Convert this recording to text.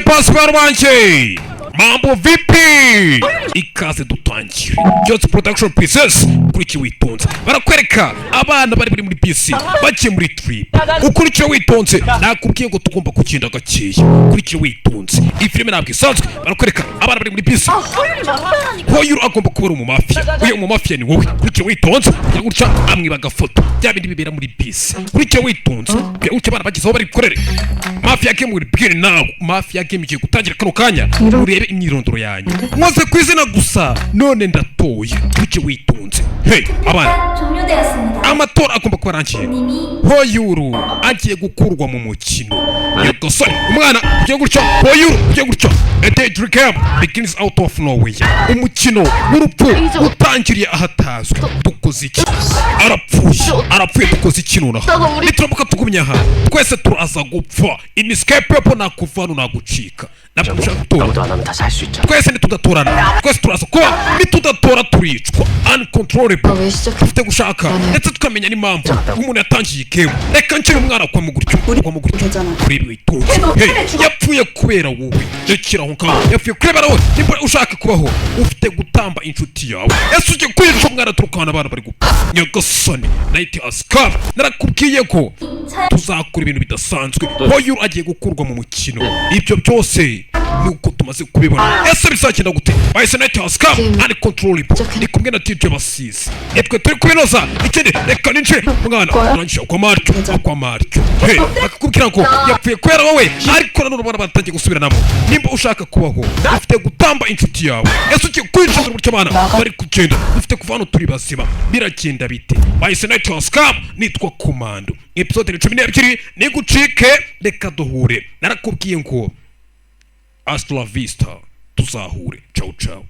Pascal Manche, mambo vipi? Ikaze dutangire Just Production Pieces ukurikiye witonze barakwereka abana bari muri PC bakiye muri trip ukurikiye witonze nakubwiye ngo tugomba kugenda gakeya ukurikiye witonze ifilime nabwo isanzwe barakwereka abana bari muri PC hoyuru agomba kubera mu mafia uyu mu mafia ni wowe ukurikiye witonze kugira gutya amwe bagafoto bya bindi bibera muri PC ukurikiye witonze kugira gutya abana bagize aho bari gukorera mafia game muri begin now mafia game igiye gutangira kano kanya urebe imyirondoro yanyu mwaze kwizina gusa none ndatoye kuki witunze hey abana amatora agomba kuba arangiye hoyuru agiye gukurwa mu mukino yagosore umwana ugiye gutya hoyuru ugiye gutya a dream begins out of nowhere umukino w'urupfu utangiriye ahatazwe dukoze iki arapfuye dukoze iki nonaha nituramuka tugumye aha twese turaza gupfa inescapable nakuvana nagucika twese nitudatorana twese turaza kuba nitudatora turicwa uncontrollable dufite gushaka ndetse tukamenya n'impamvu umuntu yatangiye game reka nkiri umwana kwa muguryo kuri witunze hey yapfuye kubera wowe rekiraho ngaho yapfuye kubera wowe nimba ushaka kubaho ufite gutamba inshuti yawe ese ujye kwica umwana turukana abana bari gupfa nyagasani night ascar narakubwiye ko tuzakora ibintu bidasanzwe hoyuru agiye gukurwa mu mukino ibyo byose nuko tumaze kubibona ese bizagenda gute bahise night ascar uncontrollable ni kumwe na DJ Basizi etwe turi kubinoza ikindi reka ninjire mwana urangije kwa Marcyo hey bakakubwira ngo yapfuye kwera wowe ariko nanone ubona batangiye gusubiranamo nimba ushaka kubaho ufite gutamba inshuti yawe ese ugiye kwinjira mu cyamana bari kugenda ufite kuva hano turi bazima biragenda bite bahise night ascar nitwa Komando episode 12 nigucike reka duhure narakubwiye ngo hasta la vista tuzahure ciao ciao